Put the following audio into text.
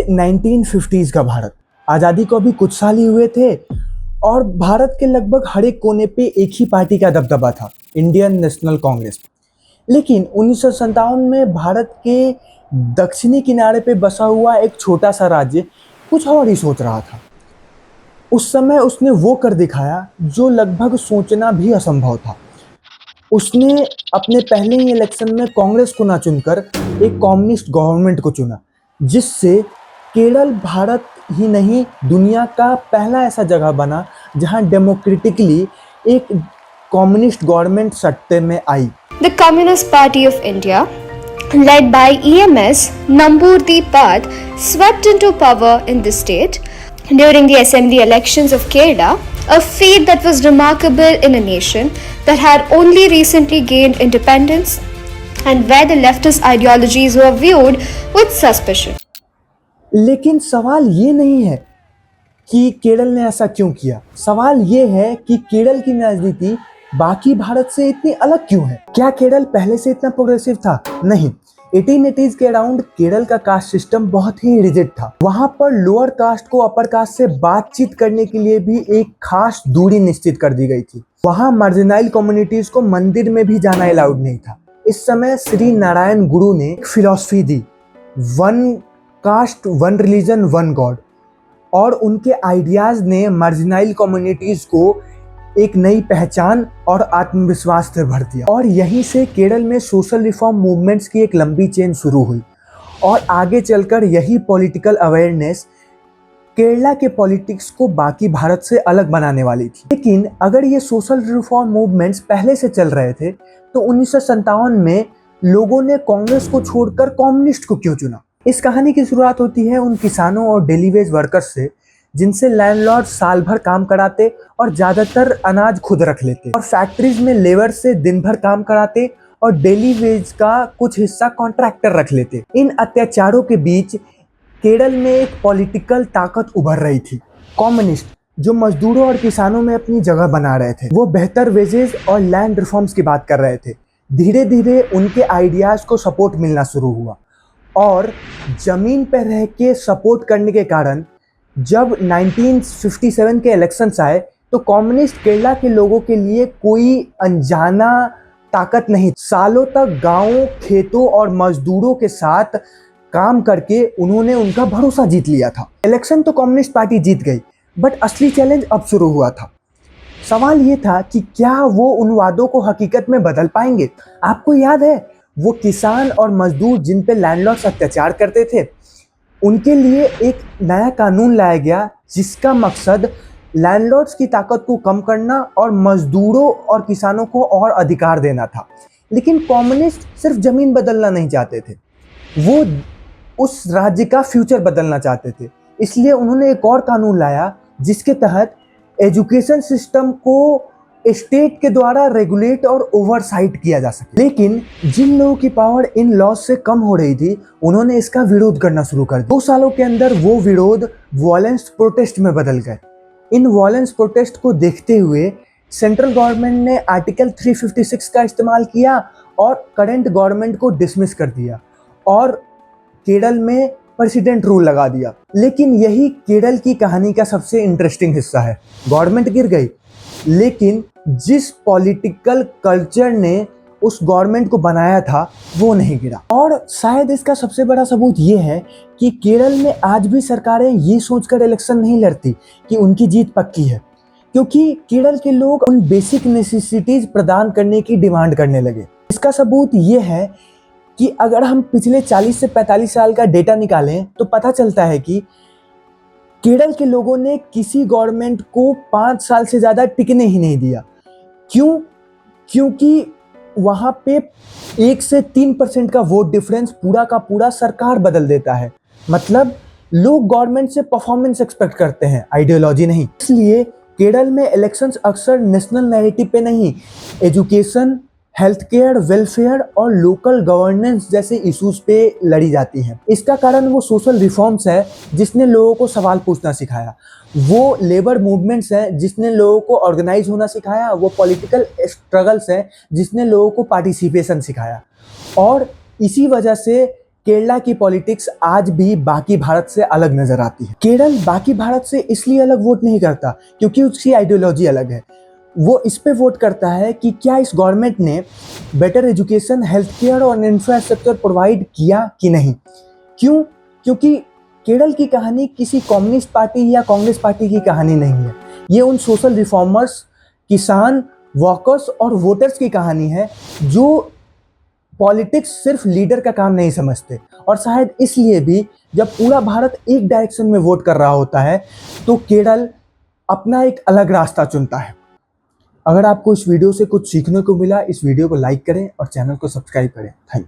Late 1950s का भारत, आज़ादी को अभी कुछ साल ही हुए थे और भारत के लगभग हर एक कोने पे एक ही पार्टी का दबदबा था, इंडियन नेशनल कांग्रेस। लेकिन 1957 में भारत के दक्षिणी किनारे पे बसा हुआ एक छोटा सा राज्य कुछ और ही सोच रहा था। उस समय उसने वो कर दिखाया जो लगभग सोचना भी असंभव था। उसने अपने पहले ही इलेक्शन में कांग्रेस को ना चुनकर एक कम्युनिस्ट गवर्नमेंट को चुना, जिससे केरल भारत ही नहीं दुनिया का पहला ऐसा जगह बना जहां डेमोक्रेटिकली एक कम्युनिस्ट गवर्नमेंट सत्ता में आई। The Communist Party of India, led by EMS Namboodiripad Pad, swept into power in the state during the assembly elections of Kerala, a feat that was remarkable in a nation that had only recently gained independence and where the leftist ideologies were viewed with suspicion. लेकिन सवाल ये नहीं है कि केरल ने ऐसा क्यों किया, सवाल ये है कि केरल की राजनीति बाकी भारत से इतनी अलग क्यों है। क्या केरल पहले से इतना प्रोग्रेसिव था? नहीं। 1880s के अराउंड केरल का कास्ट सिस्टम बहुत ही रिजिड था। वहां पर लोअर कास्ट को अपर कास्ट से बातचीत करने के लिए भी एक खास दूरी निश्चित कर दी गई थी। वहां मार्जिनाइल कम्युनिटीज को मंदिर में भी जाना अलाउड नहीं था। इस समय श्री नारायण गुरु ने एक फिलॉसफी दी, one caste one religion one God, और उनके आइडियाज ने मार्जिनाइल कम्युनिटीज को एक नई पहचान और आत्मविश्वास से भर दिया। और यहीं से केरल में सोशल रिफॉर्म मूवमेंट्स की एक लंबी चेन शुरू हुई और आगे चलकर यही पॉलिटिकल अवेयरनेस केरला के पॉलिटिक्स को बाकी भारत से अलग बनाने वाली थी। लेकिन अगर ये सोशल रिफॉर्म मूवमेंट्स पहले से चल रहे थे तो 1957 में लोगों ने कांग्रेस को छोड़कर कम्युनिस्ट को क्यों चुना? इस कहानी की शुरुआत होती है उन किसानों और डेली वेज वर्कर्स से जिनसे लैंडलॉर्ड साल भर काम कराते और ज्यादातर अनाज खुद रख लेते और फैक्ट्रीज में लेबर से दिन भर काम कराते और डेली वेज का कुछ हिस्सा कॉन्ट्रैक्टर रख लेते। इन अत्याचारों के बीच केरल में एक पॉलिटिकल ताकत उभर रही थी, कम्युनिस्ट, जो मजदूरों और किसानों में अपनी जगह बना रहे थे। वो बेहतर वेजेस और लैंड रिफॉर्म्स की बात कर रहे थे। धीरे धीरे उनके आइडियाज को सपोर्ट मिलना शुरू हुआ और जमीन पर रह के सपोर्ट करने के कारण जब 1957 के इलेक्शंस आए तो कम्युनिस्ट केरला के लोगों के लिए कोई अनजाना ताकत नहीं। सालों तक गांवों, खेतों और मजदूरों के साथ काम करके उन्होंने उनका भरोसा जीत लिया था। इलेक्शन तो कम्युनिस्ट पार्टी जीत गई, बट असली चैलेंज अब शुरू हुआ था। सवाल ये था कि क्या वो उन वादों को हकीकत में बदल पाएंगे? आपको याद है वो किसान और मजदूर जिन पे लैंडलॉर्ड्स अत्याचार करते थे, उनके लिए एक नया कानून लाया गया जिसका मकसद लैंडलॉर्ड्स की ताकत को कम करना और मजदूरों और किसानों को और अधिकार देना था। लेकिन कम्युनिस्ट सिर्फ जमीन बदलना नहीं चाहते थे, वो उस राज्य का फ्यूचर बदलना चाहते थे। इसलिए उन्होंने एक और कानून लाया जिसके तहत एजुकेशन सिस्टम को स्टेट के द्वारा रेगुलेट और ओवरसाइट किया जा सके। लेकिन जिन लोगों की पावर इन लॉज से कम हो रही थी उन्होंने इसका विरोध करना शुरू कर दिया। 2 सालों के अंदर वो विरोध वॉयलेंस प्रोटेस्ट में बदल गए। इन वॉयलेंस प्रोटेस्ट को देखते हुए सेंट्रल गवर्नमेंट ने आर्टिकल 356 का इस्तेमाल किया और करंट गवर्नमेंट को डिसमिस कर दिया और केरल में प्रेसिडेंट रूल लगा दिया। लेकिन यही केरल की कहानी का सबसे इंटरेस्टिंग हिस्सा है। गवर्नमेंट गिर गई, लेकिन जिस पॉलिटिकल कल्चर ने उस गवर्नमेंट को बनाया था वो नहीं गिरा। और शायद इसका सबसे बड़ा सबूत ये है कि केरल में आज भी सरकारें ये सोचकर इलेक्शन नहीं लड़ती कि उनकी जीत पक्की है, क्योंकि केरल के लोग उन बेसिक नेसेसिटीज प्रदान करने की डिमांड करने लगे। इसका सबूत ये है कि अगर हम पिछले 40 से 45 साल का डेटा निकालें तो पता चलता है कि केरल के लोगों ने किसी गवर्नमेंट को 5 साल से ज़्यादा टिकने ही नहीं दिया। क्यों? क्योंकि वहाँ पे 1 से 3% का वोट डिफरेंस पूरा का पूरा सरकार बदल देता है। मतलब लोग गवर्नमेंट से परफॉर्मेंस एक्सपेक्ट करते हैं, आइडियोलॉजी नहीं। इसलिए केरल में इलेक्शंस अक्सर नेशनल नैरेटिव पे नहीं, एजुकेशन, हेल्थ केयर, वेलफेयर और लोकल गवर्नेंस जैसे इश्यूज पे लड़ी जाती हैं। इसका कारण वो सोशल रिफॉर्म्स है जिसने लोगों को सवाल पूछना सिखाया, वो लेबर मूवमेंट्स हैं जिसने लोगों को ऑर्गेनाइज होना सिखाया, वो पॉलिटिकल स्ट्रगल्स हैं जिसने लोगों को पार्टिसिपेशन सिखाया। और इसी वजह से केरला की पॉलिटिक्स आज भी बाकी भारत से अलग नजर आती है। केरल बाकी भारत से इसलिए अलग वोट नहीं करता क्योंकि उसकी आइडियोलॉजी अलग है। वो इस पे वोट करता है कि क्या इस गवर्नमेंट ने बेटर एजुकेशन, हेल्थ केयर और इंफ्रास्ट्रक्चर प्रोवाइड किया कि नहीं। क्यों? क्योंकि केरल की कहानी किसी कम्युनिस्ट पार्टी या कांग्रेस पार्टी की कहानी नहीं है। ये उन सोशल रिफॉर्मर्स, किसान, वर्कर्स और वोटर्स की कहानी है जो पॉलिटिक्स सिर्फ लीडर का काम नहीं समझते। और शायद इसलिए भी जब पूरा भारत एक डायरेक्शन में वोट कर रहा होता है तो केरल अपना एक अलग रास्ता चुनता है। अगर आपको इस वीडियो से कुछ सीखने को मिला, इस वीडियो को लाइक करें और चैनल को सब्सक्राइब करें। Thank you.